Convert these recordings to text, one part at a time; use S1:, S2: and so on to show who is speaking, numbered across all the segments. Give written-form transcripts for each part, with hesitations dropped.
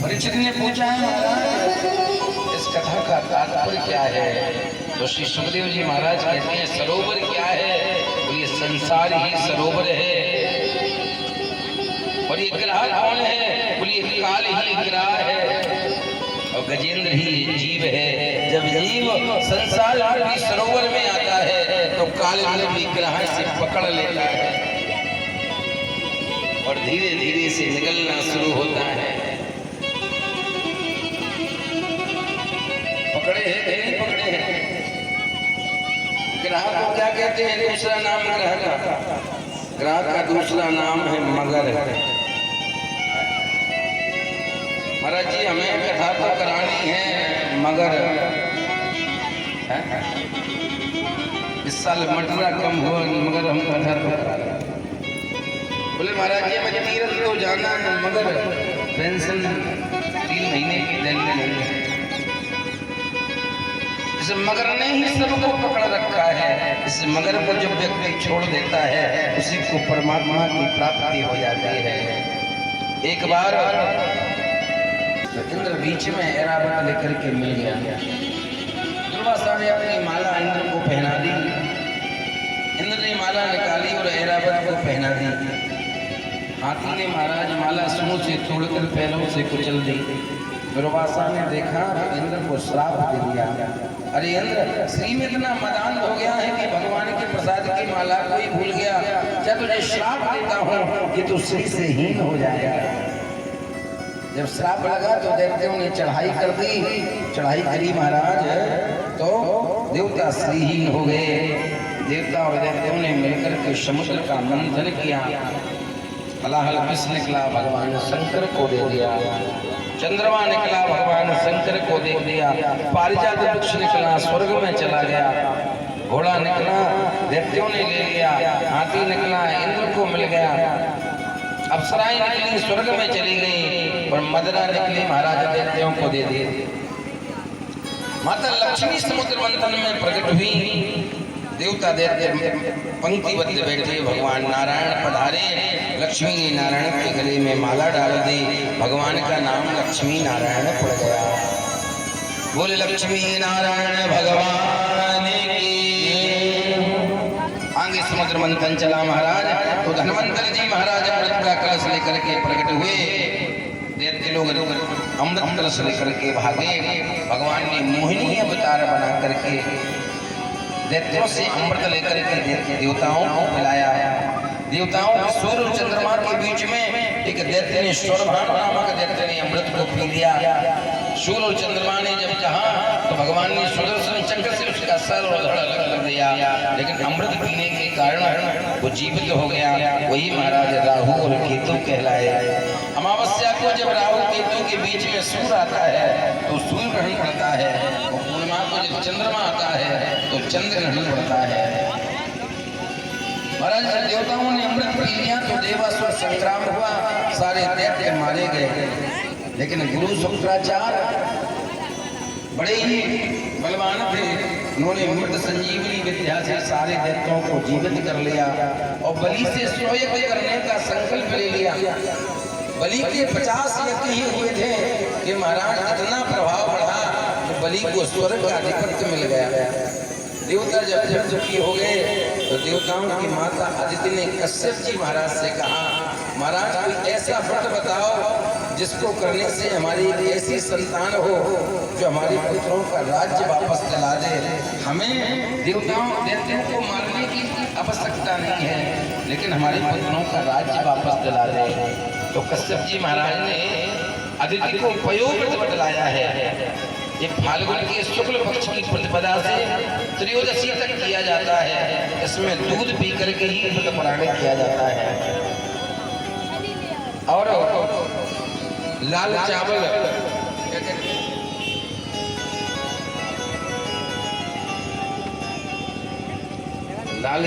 S1: परीक्षित ने पूछा है महाराज इस कथा का तात्पर्य क्या है? तो श्री सुखदेव जी महाराज कहते हैं सरोवर क्या है? बोलिए संसार ही सरोवर है। और ये ग्राह कौन है? बोलिए काल ही ग्राह है और गजेंद्र ही जीव है। जब जीव संसार रूपी सरोवर में आता है तो काल रूपी ग्राह से पकड़ लेता है और धीरे धीरे से निकलना शुरू होता है। पकड़े हैं कि नहीं पकड़े हैं? ग्राह को क्या क्या कहते हैं दूसरा नाम ग्रह का? ग्रह का दूसरा नाम है मगर। महाराज जी हमें कथा तो करानी है मगर इस साल मटरा कम हुआ मगर हम कथा तो करा रहे। बोले महाराज जी हमें तीरथ तो जाना है मगर पेंशन 3 महीने की देनी नहीं है। इस मगर ने ही सबको पकड़ रखा है। इस मगर को जब व्यक्ति छोड़ देता है उसी को परमात्मा की प्राप्ति हो जाती है। एक बार इंद्र बीच में ऐरावत लेकर के मिल गया। दुर्वासा ने अपनी माला इंद्र को पहना दी। इंद्र ने माला निकाली और ऐरावत को पहना दी। हाथी ने महाराज माला सूंड से तोड़कर पैरों से कुचल दी। दुर्वासा ने देखा इंद्र को श्राप दे दिया। अरे इंद्र श्री में इतना मदान हो गया है कि भगवान के प्रसाद की माला को ही भूल गया। क्या तुझे श्राप देता हूँ कि तू श्री से हीन हो जाएगा। जब श्राप लगा तो देवताओं ने चढ़ाई कर दी। चढ़ाई करी महाराज तो देवता श्रीहीन हो गए। देवता और देवताओं ने मिलकर के समुद्र का मंथन किया। हलाहल विष निकला भगवान शंकर को दे दिया। चंद्रमा निकला भगवान शंकर को दे दिया। पारिजात वृक्ष निकला स्वर्ग में चला गया। घोड़ा निकला देवताओं ने ले लिया। हाथी निकला इंद्र को मिल गया। अप्सराएं निकली स्वर्ग में चली गई और मदरा निकली महाराज देवताओं को दे दी। माता लक्ष्मी समुद्र मंथन में प्रकट हुई। देवता देवते पंक्तिबद्ध बैठे। भगवान नारायण पधारे। लक्ष्मी ने नारायण के गले में माला डाल दी। भगवान का नाम लक्ष्मी नारायण पड़ गया। बोले लक्ष्मी नारायण भगवान की। आगे समुद्र मंथन चला महाराज तो धन्वंतरि जी महाराज अमृत का कलश लेकर के प्रकट हुए। देवते लोग अमृत कलश लेकर के भागे। भगवान ने मोहिनी अवतार बना करके दैत्यों से अमृत लेकर के देवताओं को पिलाया। देवताओं के सूर्य और चंद्रमा के बीच में एक दैत्य ने स्वरभानु नामक दैत्य ने अमृत को पी लिया। सूर्य और चंद्रमा ने जब कहा तो भगवान ने सुदर्शन चक्र से उसका सर और धड़ अलग कर दिया। लेकिन अमृत पीने के कारण वो जीवित हो गया। वही महाराज राहु और केतु कहलाए। अमावस्या को जब राहु केतु के बीच में सूर्य आता है तो सूर्य ग्रहण करता है। और पूर्णिमा को जब चंद्रमा आता है तो चंद्र ग्रहण करता है। महाराज देवताओं ने अमृत पी लिया तो देवासुर संग्राम हुआ। सारे दैत्य मारे गए। लेकिन गुरु शुक्राचार्य बड़े ही बलवान थे। उन्होंने मृत संजीवनी विद्या से सारे दैत्यों को जीवित कर लिया और बलि से स्वयं करने का संकल्प ले लिया। बलि के 50 यज्ञ ही हुए थे कि महाराज इतना प्रभाव बढ़ा तो बलि को स्वर्ग का अधिपत्य मिल गया। देवता जब दुखी हो गए तो देवताओं की माता अदिति ने कश्यप जी महाराज से कहा महाराज कोई ऐसा व्रत बताओ जिसको करने से हमारी ऐसी संतान हो जो हमारे पुत्रों का राज्य वापस दिला दे। हमें देवताओं को मारने की आवश्यकता नहीं है लेकिन हमारे पुत्रों का राज्य वापस दिला दे। तो कश्यप जी महाराज ने अदिति को पयोव्रत बतलाया है। ये फाल्गुन के शुक्ल पक्ष की प्रतिपदा से त्रयोदशी तक किया जाता है। इसमें दूध पी करके ही व्रत पारण किया जाता है। और लाल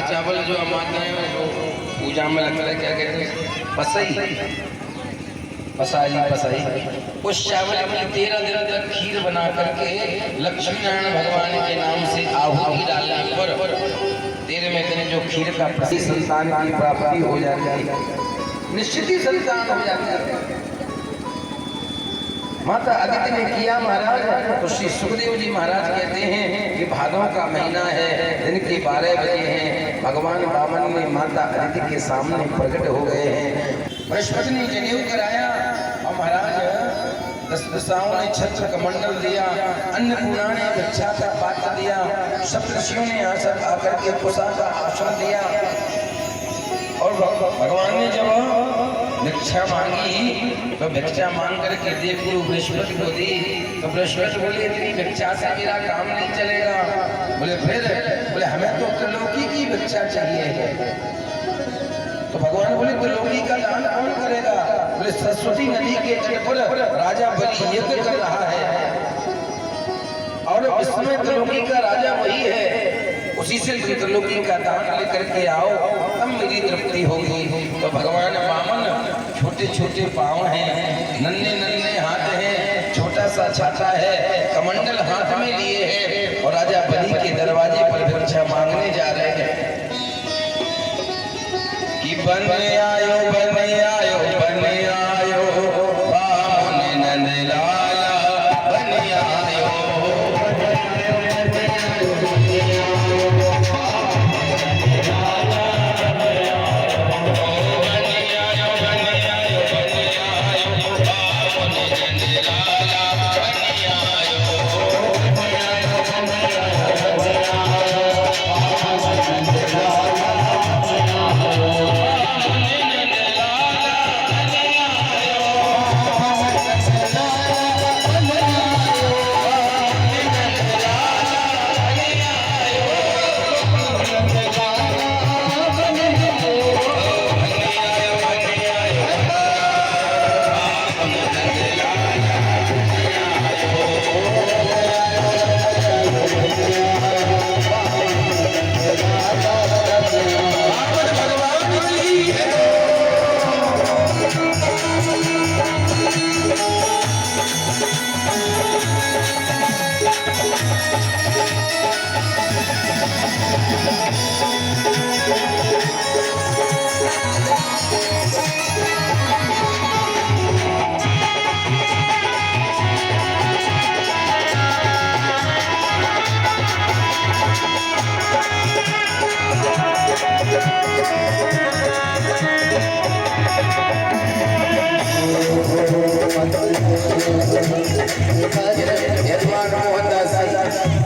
S1: चावल जो हम आते हैं वो पूजा में लगता है क्या कहते हैं पसाई। उस चावल में 13 दिन तक खीर बना करके लक्ष्मी नारायण भगवान के नाम से आहुति डालने पर 13वें दिन जो खीर का संतान की प्राप्ति हो जाती है। निश्चित ही संतान हो जाता है। माता अदिति ने किया महाराज तो श्री सुखदेव जी महाराज कहते हैं कि भादों का महीना है, दिन के 12 बजे हैं। भगवान वामन ने माता अदिति के सामने प्रकट हो गए हैं। बृहस्पति ने जनेऊ कराया और महाराज 10 दिशाओं ने छत्र कमंडल दिया। अन्नपूर्णा ने भिक्षा का पात्र दिया। सप्तर्षियों ने आकर के कुशा का आसन दिया। और भगवान ने जब भिक्षा मांगी तो भिक्षा मांग करके देवगुरु बृहस्पति को दी। तो बृहस्पति बोले इतनी भिक्षा से मेरा काम नहीं चलेगा। बोले फिर बोले हमें तो त्रिलोकी की भिक्षा चाहिए है। तो भगवान बोले त्रिलोकी का दान कौन करेगा? बोले सरस्वती नदी के तट पर राजा बलि यज्ञ कर रहा है और इसमें त्रिलोकी का राजा वही है, उसी से त्रिलोकी का दान लेकर के आओ, तब मेरी तृप्ति होगी। तो भगवान वामन छोटे छोटे पाँव हैं, नन्हे नन्हे हाथ हैं, छोटा सा छाता है, कमंडल हाथ में लिए है और राजा बलि के दरवाजे पर भिक्षा मांगने जा रहे हैं कि बन आयो बन आयो बन आयो वामन नंद लाला बन आयो।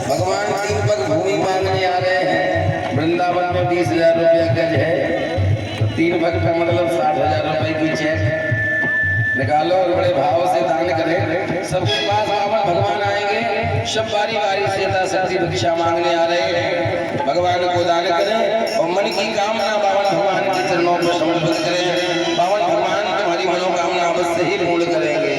S1: भगवान 3 पग भूमि मांगने आ रहे हैं। वृंदावन में 20,000 रुपया गज है, तो 3 पग का मतलब 60,000 रुपए की चेक निकालो और बड़े भाव से दान करें। सबके पास भगवान आएंगे, सब बारी बारी से यथाशक्ति भिक्षा मांगने आ रहे हैं। भगवान को दान करें और मन की कामना बावन भगवान के चरणों में समर्पित करें। बावन भगवान तुम्हारी मनोकामना अवश्य ही पूर्ण करेंगे।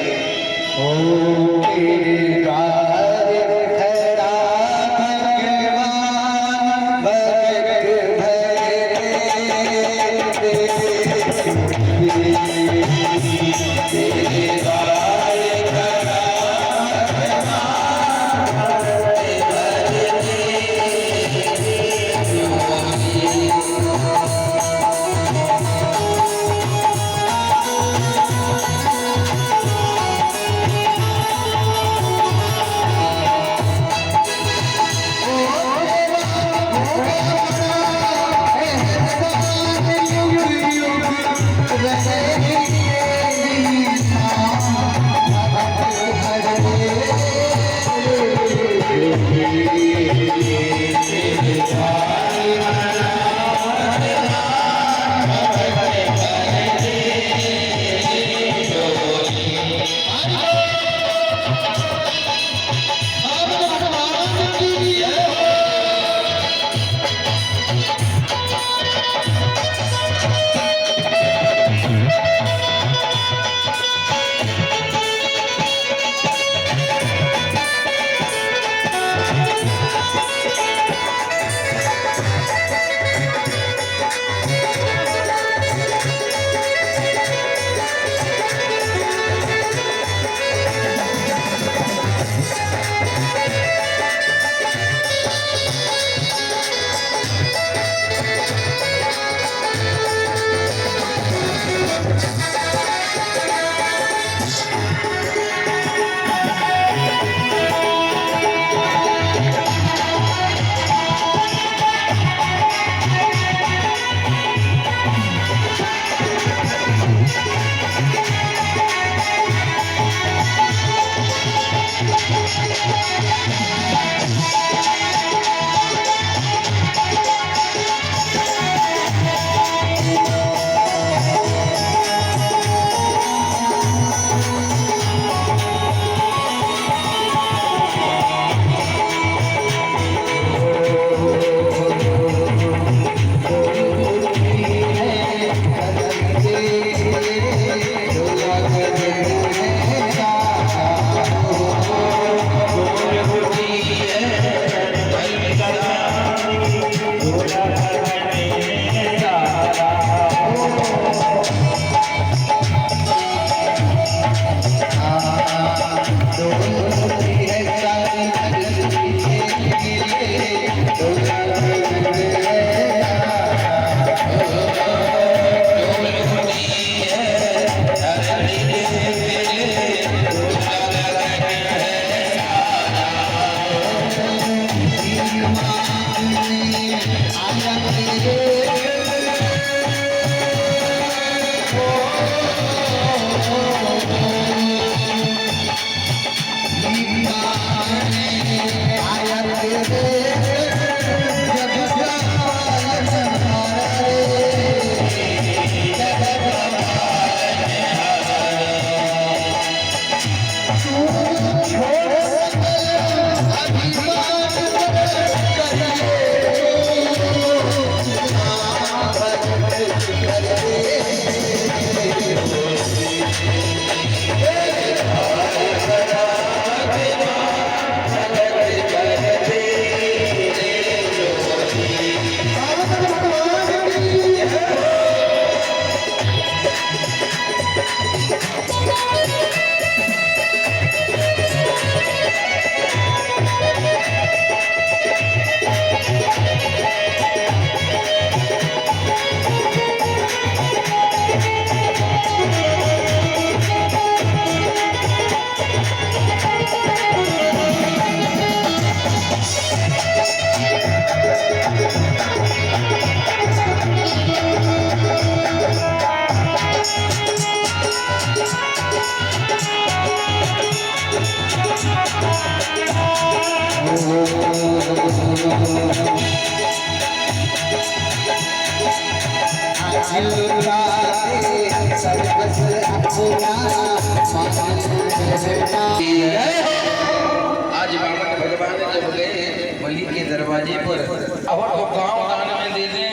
S1: आज बामन भगवान जब गए बलि के दरवाजे पर, अब तो गांव दान में दे दें,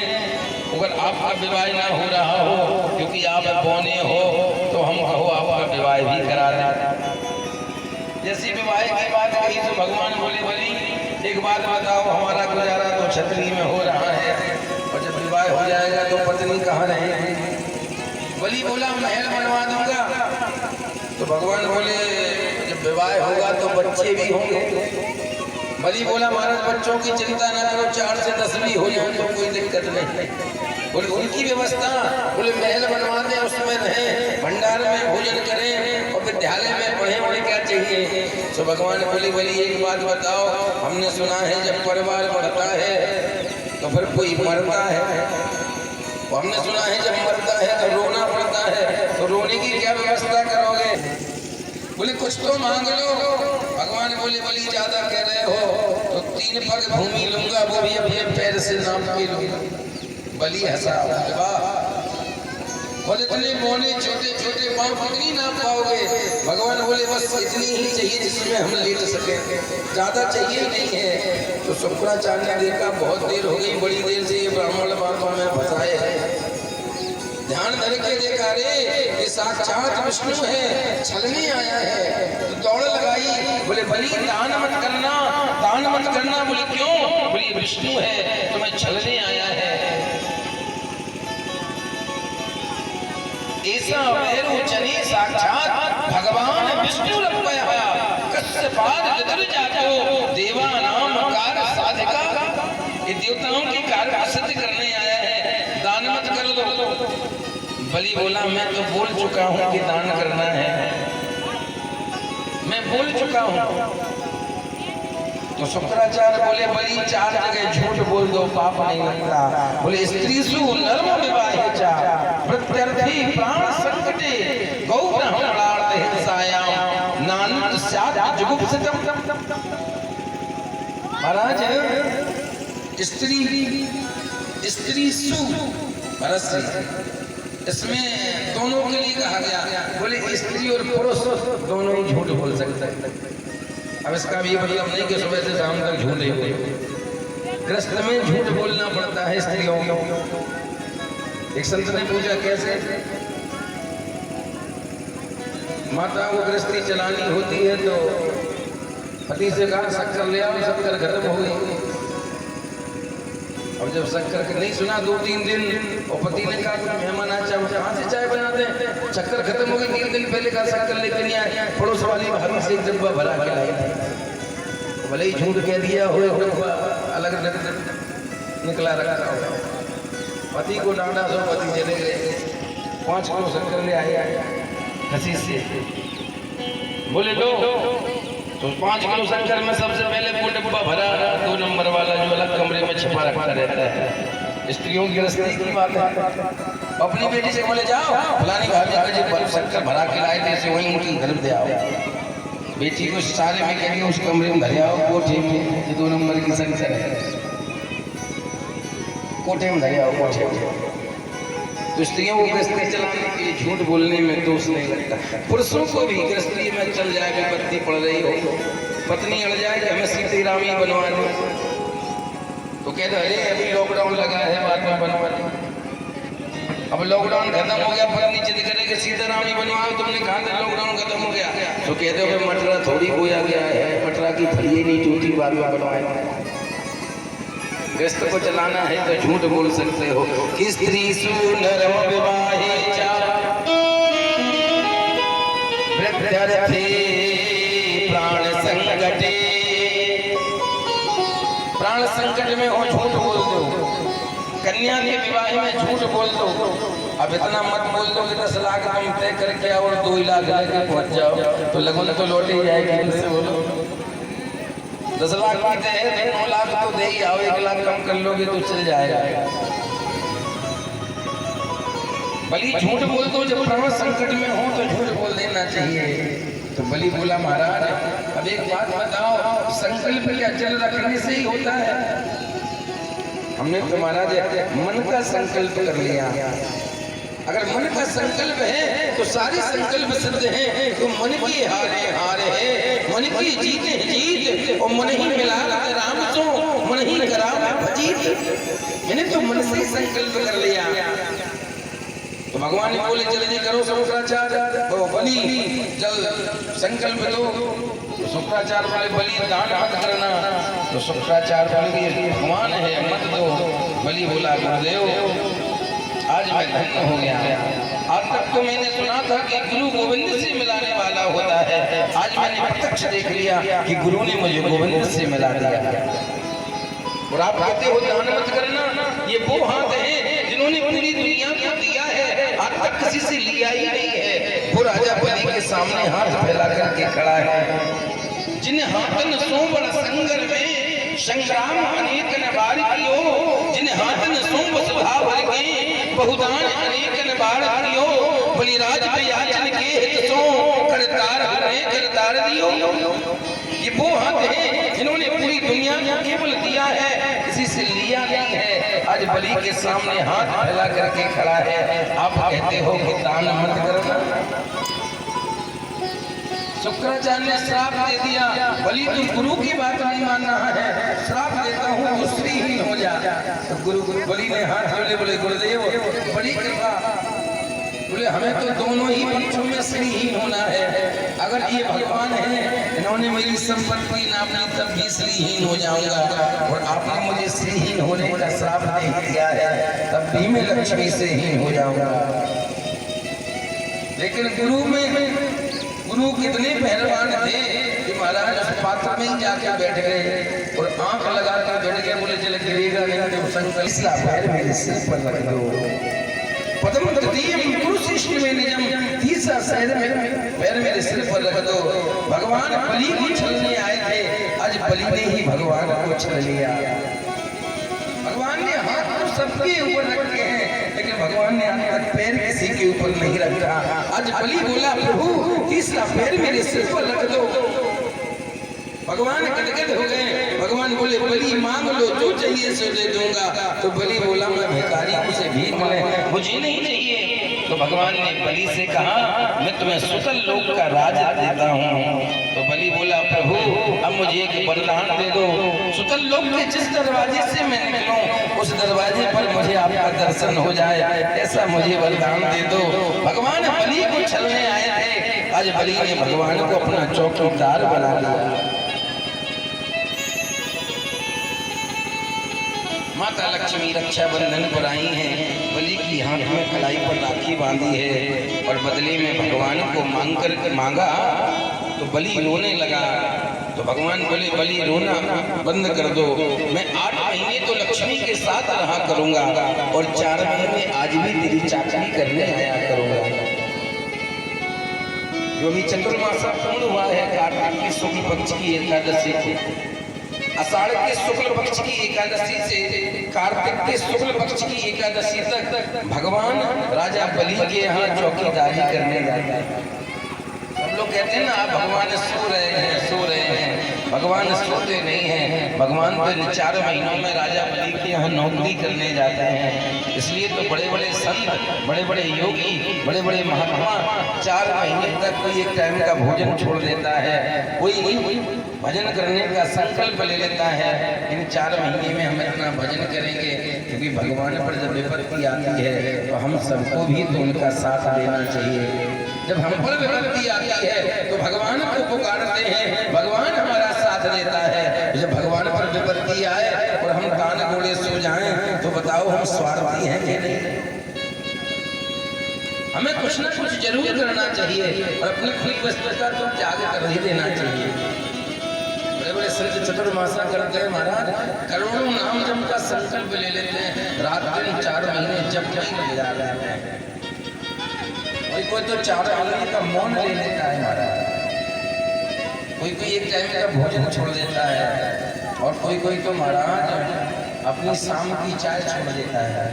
S1: अगर आपका विवाह ना हो रहा हो क्योंकि आप बौने हो तो हम कहो आपका विवाह भी करा दें। जैसी विवाह की बात कही तो भगवान बोले बलि एक बात बताओ, हमारा गुजारा तो छतरी में हो रहा है और जब विवाह हो जाएगा तो पत्नी कहाँ रहेगी? बलि बोला महल बनवा दूंगा। तो भगवान बोले जब विवाह होगा तो बच्चे भी होंगे। बलि बोला महाराज बच्चों की चिंता न करो, 4 से 10 भी हो जाए तो कोई दिक्कत नहीं। बोले उनकी व्यवस्था, बोले महल बनवा दें, उसमें रहें, भंडार में भोजन करें और विद्यालय में पढ़े, उन्हें क्या चाहिए? तो भगवान बोले बलि एक बात बताओ, हमने सुना है जब परिवार बढ़ता है तो फिर कोई मरता है, और हमने सुना है जब मरता है तो रोना पड़ता है, तो रोने की क्या व्यवस्था करोगे? बोले कुछ तो मांग लो। भगवान बोले बलि ज्यादा कह रहे हो तो 3 पग भूमि लूंगा, वो भी अपने पैर से नाप के लूंगा। बलि हंसा, बोले इतने मोने छोटे छोटे पाँव कितनी नाप पाओगे? भगवान बोले बस इतनी ही चाहिए जिसमें हम लेट सके, ज्यादा चाहिए नहीं है। तो शुक्राचार्य ने देखा बहुत देर हो गई, बड़ी देर से ये ब्राह्मण बातों में फंसाए हैं। ध्यान धर के देखा रे ये साक्षात विष्णु है, छलने आया है। तो दौड़ लगाई, बोले बलि दान मत करना, दान मत करना। बोले क्यों? बोले विष्णु है, तुम्हें छलने आया है। ऐसा वैरू चने साक्षात भगवान विष्णु रपया, कश्यपाद जदुर जातो देवा नाम कार साधिका। ये देवताओं की कार्य सिद्ध करने आया है, दान मत कर लो। बलि बोला मैं तो बोल चुका हूं कि दान करना है, मैं बोल चुका हूं। तो शुक्राचार्य बोले बलि 4 जगह झूठ बोल दो पाप नहीं लगता। बोले स्त्रीसु नर्म विवाहेचा प्रत्यर्थी प्राण संकटे गौ ब्राह्मणार्थ हिंसायाम नानंद स्यात् जुगुप्सितम। महाराज स्त्रीसु परस्त्री, इसमें दोनों के लिए कहा गया। बोले स्त्री और पुरुष दोनों ही झूठ बोल सकते हैं। अब इसका भी मतलब नहीं कि सुबह से शाम तक झूठ ही बोले, ग्रस्त में झूठ बोलना पड़ता है स्त्रियों को। एक संत ने पूछा कैसे? माता को गृहस्थी चलानी होती है तो पति से कहा शक्कर ले आओ, शक्कर खत्म हो गई। और जब शक्कर नहीं सुना 2-3 दिन और पति ने कहा मेहमान आचा कहाँ से चाय बनाते हैं, शक्कर खत्म हो गई। 3 दिन पहले का शक्कर लेके नहीं आए, पड़ोस वाली भाभी से एक डब्बा भरा के लाई। भले ही झूठ कह दिया हो, अलग निकला रखा हो। पति को डांटा तो पति चले गए, 5 किलो शक्कर ले आए हंसी से। बोले लो तो 5 किलो शक्कर में सबसे पहले वो डब्बा भरा, 2 नंबर वाला जो अलग कमरे में छिपा रखा रहता है। स्त्रियों की गृहस्थी की बात है। अपनी बेटी से बोले जाओ फलानी भाभी मुझे बल्ब शक्कर भरा के लाए थे, से वहीं उनकी घर दे आओ। बेटी को सारे में कह के उस कमरे में धरे आओ, कोठे में, ये 2 नंबर की शक्कर है, कोठे में धरे आओ, कोठे में। तो स्त्रियों को गृहस्थी चलाने के लिए झूठ बोलने में दोष नहीं लगता। पुरुषों को भी गृहस्थी में चल जाए, विपत्ति पड़ रही हो, पत्नी अड़ जाए कि हमें सीताराम ही बनवा दो, तो कहते अरे अभी लॉकडाउन लगा है, बाद में बनवा दो। अब लॉकडाउन खत्म हो गया, पत्नी जिद करे कि सीताराम ही बनवाओ, तुमने कहा था लॉकडाउन खत्म हो गया, तो कहते हो मटरा थोड़ी बोया गया है, मटरा की फलियां नहीं टूटी, बाद में बनवाए। गृहस्थ को चलाना है तो झूठ बोल सकते हो कि स्त्री सुनर विवाहिता वृद्धर्थे प्राण संकटे, प्राण संकट में हो झूठ बोल दो। कन्या के विवाह में झूठ बोल दो। अब इतना मत बोल दो कि 10 लाख हम तय करके आओ और 2 लाख लेके पहुंच जाओ, तो लगन तो लौट ही जाएगी। बोलो 10 लाख की तय है, 9 लाख तो दे ही आओ, 1 लाख कम कर लोगे तो चल जाएगा। बलि झूठ बोल दो, जब प्राण संकट में हो तो झूठ बोल देना चाहिए। तो बलि बोला महाराज अब एक बात बताओ, संकल्प क्या अचल रखने से ही होता है? हमने तो महाराज मन का संकल्प कर लिया। अगर मन का संकल्प है तो सारे संकल्प सिद्ध हैं। तो मन की हारे हारे है, मन की जीत है जीत, और मन ही मिला राम सो, मन ही करा भजीत। मैंने तो मन से संकल्प कर लिया। तो भगवान ने बोले जल्दी करो शुक्राचार्य, तो बलि जल संकल्प दो। तो शुक्राचार्य बोले बलि दान मत करना, तो शुक्राचार्य बोले भगवान है मत दो। बलि बोला गुरुदेव आज मैं धन्य हो गया। आज तक तो मैंने सुना था कि गुरु गोविंद से मिलाने वाला होता है, आज मैंने प्रत्यक्ष देख लिया कि गुरु ने मुझे गोविंद से मिला दिया। और आप कहते हो दान मत करना, ये वो हाथ है जिन्होंने पूरी दुनिया को दिया है, आज तक किसी से लिया ही नहीं है। वो राजा बलि के सामने हाथ फैला करके खड़ा है। जिन हाथन सोबड़ संगर में संग्राम अनेक न बार कियो, जिन हाथन सोब सुधा भर के बहुदान अनेक न बार कियो, बलिराज पे याचन के हित सो करतार हरे करतार दियो। ये वो हाथ है जिन्होंने पूरी दुनिया को केवल दिया है, किसी से लिया नहीं है। आज बलि के सामने हाथ फैला करके खड़ा है। आप कहते हो कि दान मत करना। शुक्राचार्य ने श्राप दे दिया, बलि तुम गुरु की बात नहीं मान रहा है, श्राप देता हूँ तो श्रीहीन हो जा। तो गुरु बलि ने हाथ जोड़े बोले गुरुदेव बड़ी कृपा, बोले हमें तो दोनों ही पक्षों में श्रीहीन होना है। अगर ये भगवान है, इन्होंने मेरी संपत्ति नापी तब भी श्रीहीन हो जाऊंगा, और आपने मुझे श्रीहीन होने का श्राप दे दिया है, तब भी मैं लक्ष्मी से हीन हो जाऊंगा। लेकिन गुरु कितने पहलवान थे कि महाराज उस पात्र में ही जाके बैठ गए और आंख लगा कर बैठ गए। बोले चले गिरेगा नहीं तो संकल्प पैर मेरे सिर पर रख दो। पदम तृतीयम गुरु शिष्य में निजम, तीसरा पैर मेरे सिर पर रख दो। भगवान बलि को छलने आए थे, आज बलि ने ही भगवान को छल लिया। भगवान ने हाथ तो सबके ऊपर रखे हैं, लेकिन भगवान ने आज पैर किसी के ऊपर नहीं रखा। आज बलि बोला प्रभु तीसरा पैर मेरे सिर पर रख दो। भगवान गदगद हो गए। भगवान बोले बलि मांग लो, जो चाहिए सो दे दूंगा। तो बलि बोला मैं भिखारी हूं, मुझे भीख मिले, मुझे नहीं चाहिए। तो भगवान ने बलि से कहा मैं तुम्हें सुतल लोक का राज देता हूँ। तो बलि बोला प्रभु अब मुझे एक वरदान दे दो, सुतल लोक के जिस दरवाजे से मैं निकलूं उस दरवाजे पर मुझे आपका दर्शन हो जाए, ऐसा मुझे वरदान दे दो। भगवान बलि को छलने आए थे, आज बलि ने भगवान को अपना चौकीदार बना लिया। माता लक्ष्मी रक्षाबंधन पर आई हैं, बलि की हाथ में कलाई पर राखी बांधी है और बदले में भगवान को मांगा तो बलि रोने लगा। तो भगवान बोले बलि रोना बंद कर दो, मैं 8 महीने तो लक्ष्मी के साथ रहा करूंगा और 4 महीने आज भी तेरी चाकरी करने आया करूंगा। जो भी चतुर्मासा पूर्ण हुआ है कार्तिक की शुक्ल पक्ष की एकादशी को, आषाढ़ के शुक्ल पक्ष की एकादशी से कार्तिक के शुक्ल पक्ष की एकादशी तक भगवान राजा बलि के यहाँ चौकीदारी करने जाते हैं। सब लोग कहते हैं ना आप भगवान सो रहे हैं, भगवान सोते नहीं हैं, भगवान तो 4 महीनों में राजा बलि के यहाँ नौकरी करने जाते हैं। इसलिए तो बड़े बड़े संत, बड़े बड़े योगी, बड़े बड़े महात्मा 4 महीने तक कोई एक टाइम का भोजन छोड़ देता है, कोई भजन करने का संकल्प ले लेता है। इन 4 महीने में हम इतना भजन करेंगे, क्योंकि भगवान पर जब विपत्ति आती है तो हम सबको भी तो उनका साथ देना चाहिए। जब हम पर विपत्ति आती है तो भगवान को पुकारते हैं, भगवान हमारा साथ देता है। जब भगवान पर विपत्ति आए और हम कान गोड़े सो जाएं तो बताओ हम स्वार्थी हैं कि नहीं? हमें कुछ ना कुछ जरूर करना चाहिए और अपनी खुली वस्तुता तो त्याग कर ही देना चाहिए। बड़े बड़े संत चतुर्मासा करते हैं महाराज, करोड़ों नाम जप का संकल्प ले लेते हैं, रात दिन 4 महीने जब लग जाते हैं। कोई तो 4 महीने का मौन ले लेता है महाराज, कोई एक टाइम का भोजन छोड़ देता है, और कोई तो महाराज अपनी शाम की चाय छोड़ देता है।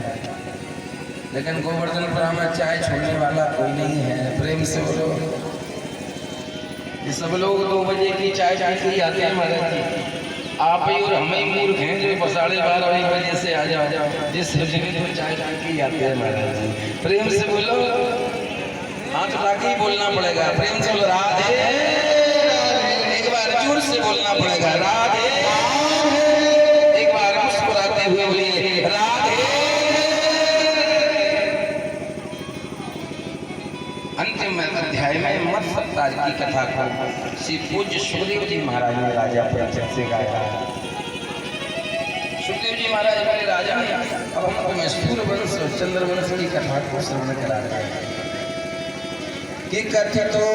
S1: लेकिन गोवर्धनपुरा में चाय छोड़ने वाला कोई नहीं है। प्रेम से बोलो, ये सब लोग 2 बजे की चाय पी के आते हैं महाराज जी। आप ही और हम ही मूर्ख हैं जो 12:30 बजे से आ जाओ, जिस जगह तो चाय पी के आते हैं महाराज जी। प्रेम से बोलो, हाथ उठा के ही बोलना पड़ेगा। प्रेम से बोलो राधे, एक बार जोर से बोलना पड़ेगा राधे, एक बार मुस्कुराते हुए बोलिए राधे। अंतिम अध्याय में मत सप्ताह की कथा को श्री पूज्य सुखदेव जी महाराज ने राजा परीक्षित से गाया। सुखदेव जी महाराज हमारे राजा ने अब हमको मैं सूर्यवंश और चंद्रवंश की कथा को श्रवण करा रहे हैं कि कथितो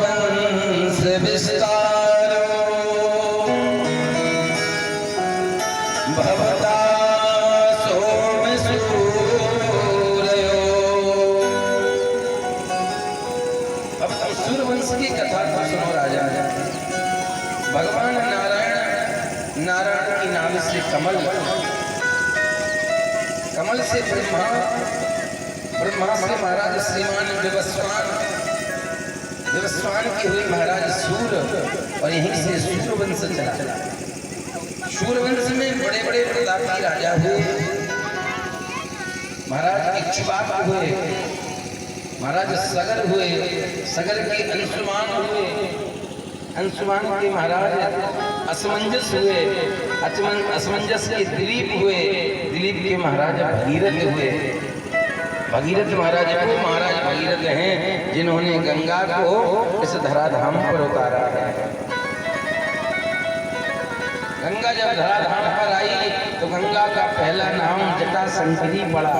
S1: वंश विस्तारो भवता सोम सूरयो। अब तुम सूर्यवंश की कथा को सुनो राजा। भगवान नारायण की नाम से कमल से ब्रह्मा से महाराज श्रीमान विवस्वान की हुई महाराज सूर, और यहीं से सूर्यवंश चला। सूर्यवंश में बड़े बड़े प्रतापी राजा हुए, महाराज इक्ष्वाक हुए, महाराज सगर हुए, सगर के अंशुमान हुए, अंशुमान के महाराज असमंजस हुए, असमंजस के दिलीप हुए, दिलीप के महाराज भगीरथ हुए। भगीरथ महाराज को महाराज भगीरथ हैं जिन्होंने गंगा को इस धराधाम पर उतारा है। गंगा जब धराधाम पर आई तो गंगा का पहला नाम जटाशंकरी पड़ा,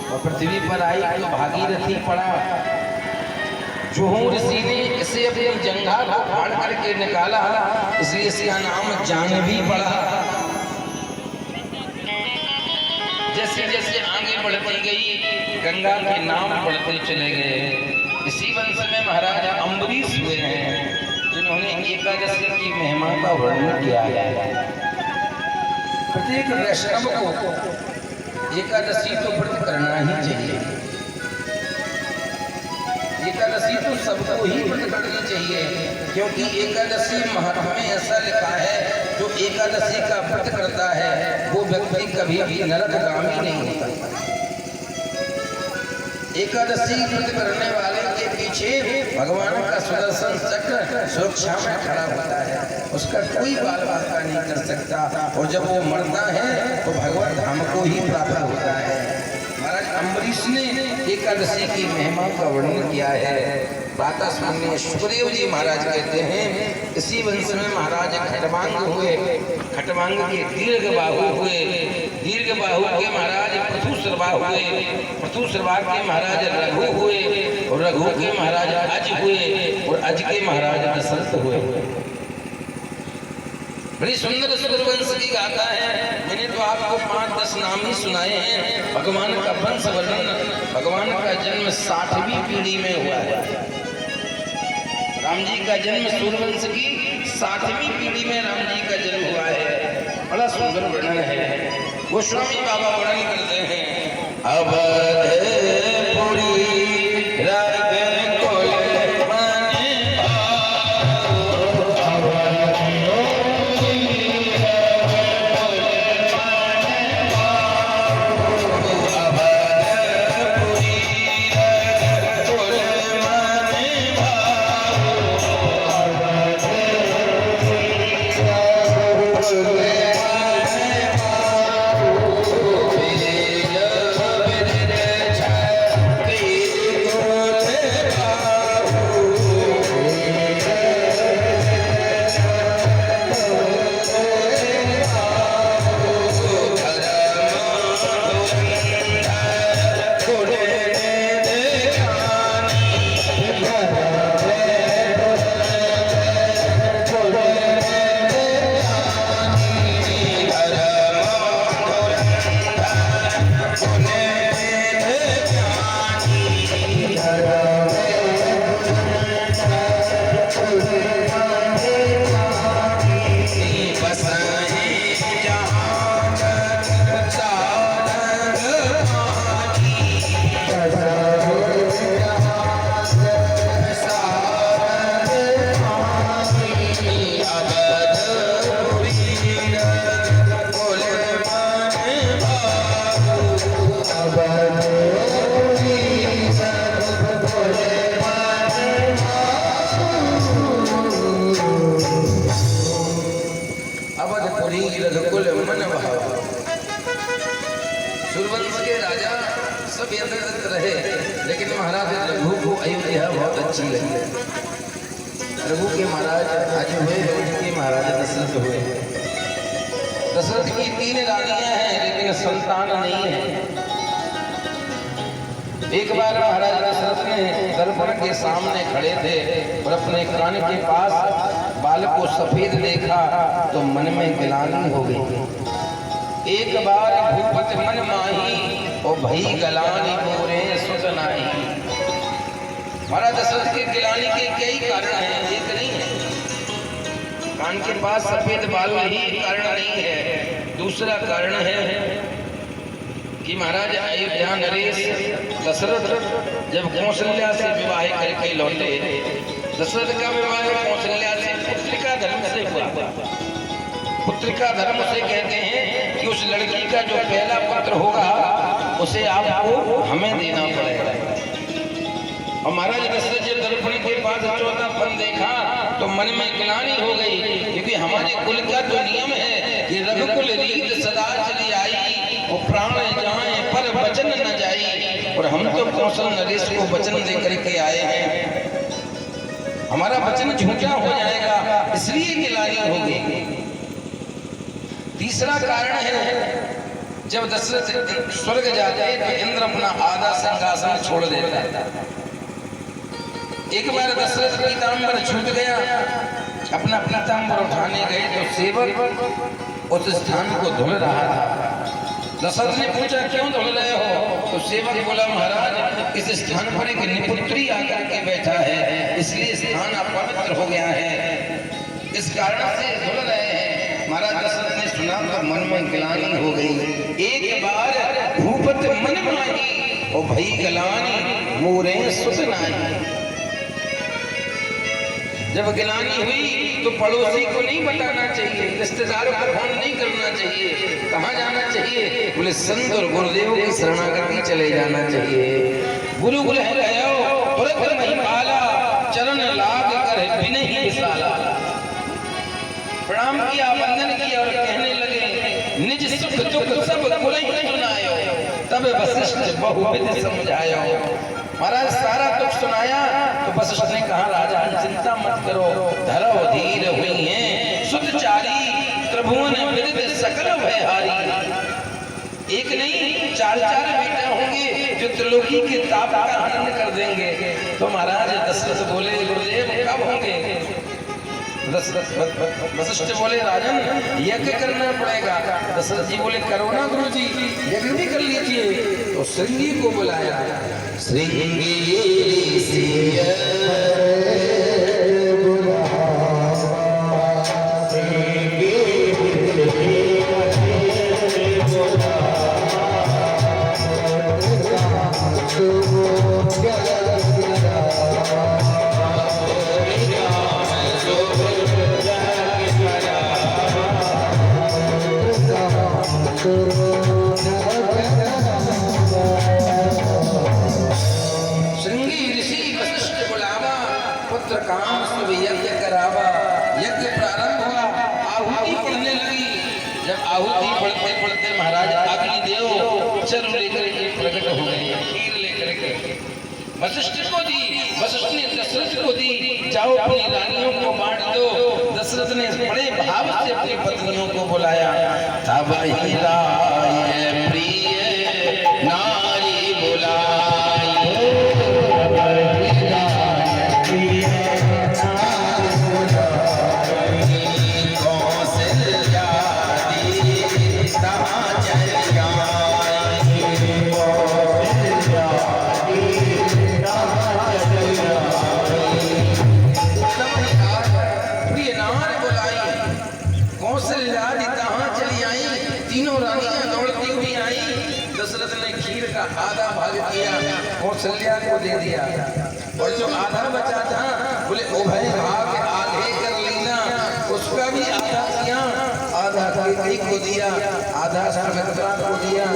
S1: और पृथ्वी पर आई तो भागीरथी पड़ा। जोहू ऋषि ने इसे अपनी जंघा को फाड़ करके निकाला, इसलिए इसका नाम जानवी पड़ा। जैसे जैसे आगे बढ़ती गई गंगा के नाम बढ़ते चले गए। इसी वंश में महाराजा अम्बरीश हुए हैं जिन्होंने एकादशी की महिमा का वर्णन किया है। प्रत्येक वैष्णव को एकादशी तो व्रत करना ही चाहिए। एकादशी तो सबको ही व्रत करनी चाहिए, क्योंकि एकादशी महात्मा में ऐसा लिखा है जो एकादशी का व्रत करता है वो व्यक्ति कभी भी नरकगामी नहीं होता। एकादशी व्रत करने वाले के पीछे भगवान का सुदर्शन चक्र सुरक्षा में खड़ा होता है, उसका कोई बाल बाका नहीं कर सकता, और जब वो मरता है तो भगवत धाम को ही प्राप्त होता है। महाराज अम्बरीश ने एकादशी की महिमा का वर्णन किया है। प्रातः स्वामी सुखदेव जी महाराज कहते हैं इसी वंश में महाराज खटवांग हुए, खटवांग के दीर्घ बाहु हुए, दीर्घ बाहु के महाराज पृथुश्रवा हुए, पृथुश्रवा के महाराज रघु हुए, और रघु के महाराज अज हुए, और अज के महाराज दशरथ हुए। बड़ी सुंदर सूर्यवंश की गाथा है। मैंने तो आपको 5-10 नाम ही सुनाए हैं। भगवान का वंश वर्णन, भगवान का जन्म 60वीं पीढ़ी में हुआ है। राम जी का जन्म सूर्यवंश की 7वीं पीढ़ी में राम जी का जन्म हुआ है। बड़ा सुंदर वर्णन है। गोस्वामी बाबा वर्णन करते हैं, अवधपुरी राग कुल सूर्यवंश के राजा सब यथावत रहे, लेकिन महाराज रघु को अयोध्या बहुत अच्छी लगी। रघु के महाराज आज हुए, उनके महाराज दशरथ हुए। दशरथ की 3 रानियां हैं, लेकिन संतान नहीं है। एक बार महाराज दशरथ ने दर्पण के सामने खड़े थे और अपने कान के पास बाल को सफेद देखा तो मन में गिलानी हो गई। एक बार भूपत मन माही और भई गलानी मोरे सुत नाही। महाराज दशरथ के गिलानी के कई कारण हैं, एक नहीं है। कान के पास सफेद बाल ही कारण नहीं है। दूसरा कारण है कि महाराज अयोध्या नरेश दशरथ जब कौशल्या से विवाह करके लौटे, दशरथ का विवाह कौशल्या से पुत्रिका धर्म से हुआ। पुत्रिका धर्म से कहते हैं कि उस लड़की का जो पहला पुत्र होगा उसे आपको हमें देना पड़ेगा। और महाराज दशरथ जब दर्पण के पास चौथा फल देखा तो मन में ग्लानि हो गई, क्योंकि हमारे कुल का जो नियम है कि रघुकुल रीत सदा चली आई और प्राण जाए पर वचन न जाई, और हम तो कौशल नरेश को वचन दे करके आए हैं, हमारा वचन झूठा हो जाएगा, इसलिए गिलानी होगी। तीसरा कारण है, जब दशरथ स्वर्ग जाते तो इंद्र अपना आधा सिंहासन छोड़ देता था। एक बार दशरथ पीताम्बर छूट गया, अपना पीताम्बर उठाने गए तो सेवक उस स्थान को धुल रहा था। दशरथ ने पूछा, क्यों धुल रहे हो? तो सेवक बोला, महाराज इस स्थान पर एक निपुत्री आकर के बैठा है, इसलिए स्थान अपवित्र हो गया है, इस कारण से धुल रहे हैं। महाराज दशरथ ने सुना तो मन में गिलानी हो गई। एक बार भूपत मन माही और भई गलानी मोरे सुत नाही। जब गिलानी हुई तो पड़ोसी को नहीं बताना चाहिए, रिश्तेदारों को फोन नहीं करना चाहिए। कहाँ जाना चाहिए? बोले संत और गुरुदेव की शरणागति चले जाना चाहिए। गुरु गुरह गयो पुरख महिपाला, चरण लाग कर बिनहि विशाला। प्रणाम किया, वंदन किया और कहने लगे, निज सुख दुख सब कुलहि सुनायो, तब वशिष्ठ बहुविध समझायो। महाराज सारा दुख सुनाया तो वशिष्ठ ने कहा, राजा चिंता मत करो, धरो धीर हुई हैं सुतचारी, त्रिभुवन विदित सकल भयहारी। एक नहीं 4 बेटे होंगे जो त्रिलोकी के ताप का हनन कर देंगे। तो महाराज दशरथ बोले, गुरुदेव कब होंगे? वशिष्ठ बोले, राजन यज्ञ करना पड़ेगा। दशरथ जी बोले, करो ना गुरु जी, यज्ञ भी कर लीजिए। तो श्रृंगी को बुलाया, श्रृंगी पुत्र काम सब यज्ञ करावा। यज्ञ प्रारंभ हुआ, आहुति पढ़ने लगी। जब आहुति पढ़ते पढ़ते महाराज अग्नि देव चल लेकर के प्रकट हो गए, खीर लेकर के वशिष्ठ को दी। वशिष्ठ ने दशरथ को दी, जाओ अपनी रानियों को बांट दो। दशरथ ने बड़े भाव से अपनी पत्नियों को बुलाया। तब ही राय प्रिय नारी बुलाई, आधा भाग किया कौशल्या को दे दिया, और जो आधा बचा था बोले उभय भाग आधे कर लेना, उसका भी आधा किया। आधा कई को दिया, आधा सुमित्रा को दिया,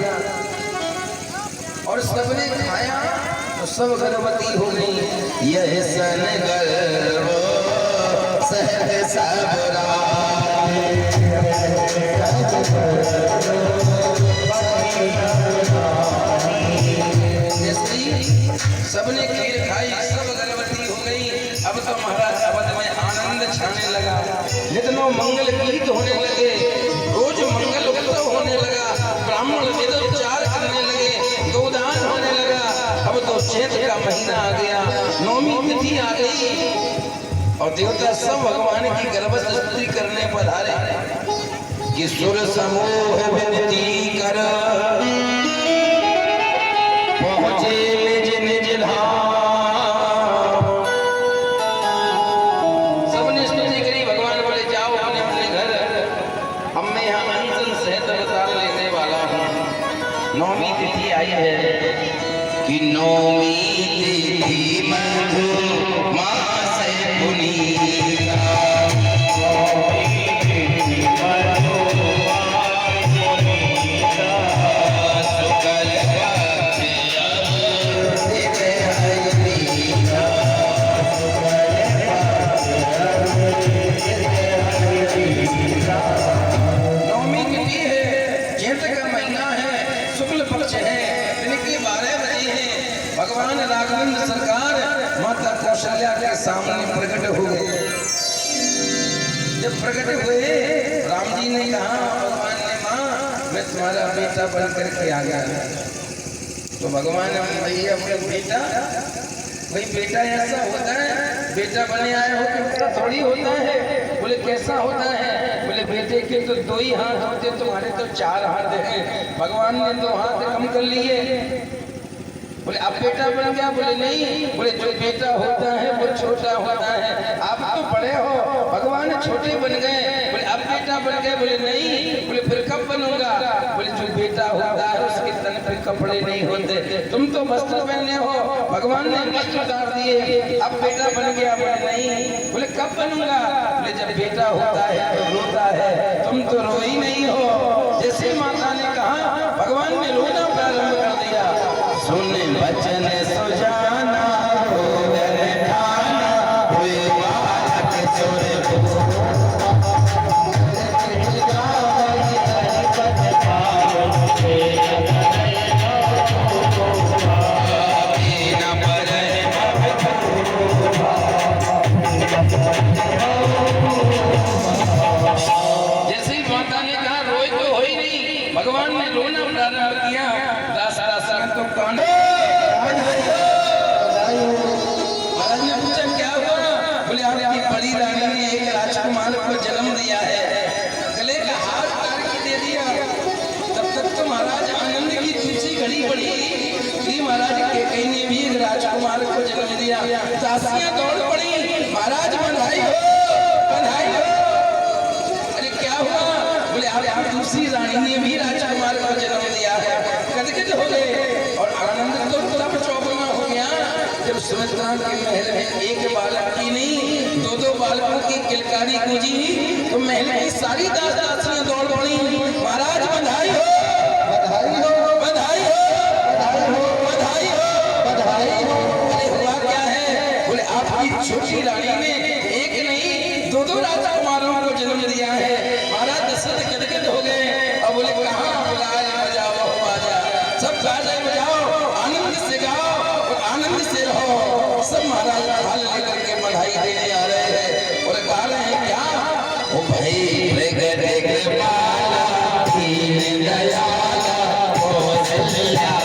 S1: और सबने खाया तो सब गर्भवती हो गई। यह सन गर्भ सहज सबरा, सबने खीर खाई, सब गर्भवती हो गई। अब तो महाराज अवध में आनंद छाने लगा, जितनों मंगल गीत होने लगे, रोज मंगल उत्सव होने लगा, ब्राह्मण वेदोच्चार करने लगे, गोदान होने लगा। अब तो चैत का महीना आ गया, नौमी तिथि आ गई, और देवता सब भगवान की गर्भ स्तुति करने पधारे कि सुर समूह विनती कर पहुंचे निज निज धाम। सबने स्तुति करी, भगवान बोले जाओ अपने अपने घर, अब मैं यहाँ अनशन सहित अवतार लेने वाला हूँ। नौमी तिथि आई है कि नौमी तिथि मधु मास पुनीता, भगवान राघवेंद्र सरकार माता कौशल्या के सामने प्रकट हो गए। जब प्रकट हुए, राम जी ने कहा, भगवान ने, माँ मैं तुम्हारा बेटा बन करके आ गया। तो भगवान भैया अपने बेटा, भाई बेटा ऐसा होता है, बेटा बने आए हो तो बेटा थोड़ी होता है। बोले कैसा होता है? बोले बेटे के तो 2 ही हाथ होते, तुम्हारे तो 4 हाथ हैं। भगवान ने 2 हाथ कम कर लिए। बोले अब बेटा बन गया? बोले नहीं। बोले जो बेटा होता है वो छोटा होता है, आप तो बड़े हो, भगवान छोटे बन गए। बोले अब बेटा बन गए? बोले नहीं। बोले फिर कब बनूंगा? बोले जो बेटा होता है उसके तन पे कपड़े नहीं होते, तुम तो वस्त्र पहने हो, भगवान ने वस्त्र उतार दिए, अब बेटा बन गया? बोले नहीं। बोले कब बनूंगा? बोले जब बेटा होता है तो रोता है, तुम तो रो ही नहीं हो। जैसे माता ने कहा, भगवान ने रोना प्रारंभ कर दिया। सुने वचन सुजाना हो ठाना, हुए बालक चोर जैसे ही माता ने कहा, रोए तो हो ही नहीं, भगवान ने रोना प्रारंभ किया। दास दासियां तो कांड। महाराज ने पूछा क्या हुआ? बोले आपकी बड़ी रानी ने एक राजकुमार को जन्म दिया है, गले का हार काट के दे दिया। तब तक तो महाराज आनंद की दूसरी घड़ी पड़ी कि महाराज के कहीं ने भी एक राजकुमार को जन्म दिया। दासियां दौड़ पड़ी, महाराज बधाई हो, बधाई हो। अरे क्या हुआ? बोले आप दूसरी रानी ने भी राजकुमार को जन्म दिया है। गदगद हो गए, और आनंद तो तब सुमित्रा के महल में एक बालक की नहीं दो दो बालकों की किलकारी गूंजी तो महल की सारी दास दासियां दौड़ पड़ी। महाराज बधाई हो, बधाई हो, बधाई हो, बधाई हो, बधाई हो। अरे हुआ क्या है? बोले आपकी छोटी रानी ने एक नहीं दो दो राजकुमारों को जन्म दिया है। महाराज दशरथ गदगद हो गए और बोले कहाँ बुलाए बजाओ बाजा, सब बाजा बजाओ, आनंद से गाओ और आनंद से रहो। सब महाराज थाल लेकर के बधाई देने आ रहे हैं और गा रहे हैं क्या? ओ भाई रे रे रे बाला दीन दयाला ओ जल्ला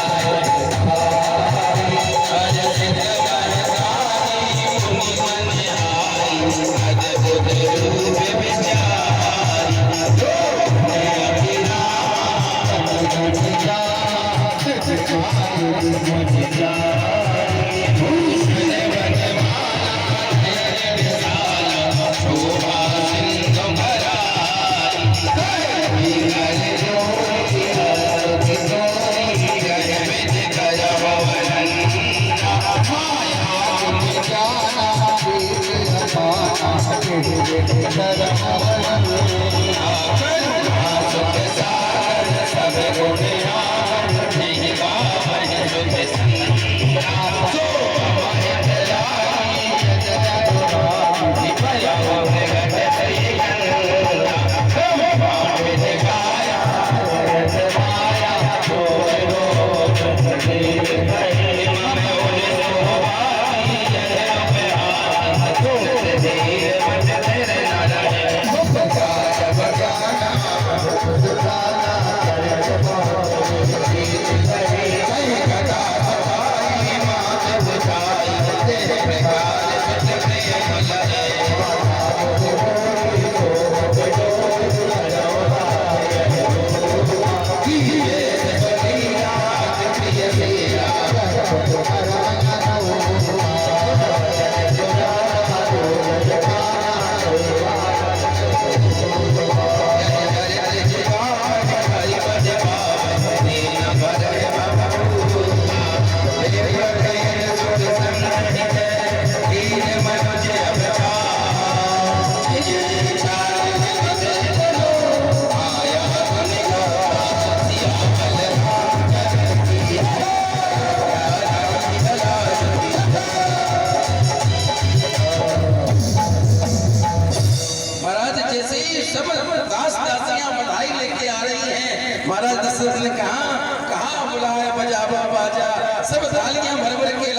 S1: महाराज दशरथ ने कहा बुलाया बजावा बाजा, सब थालियां भर भर के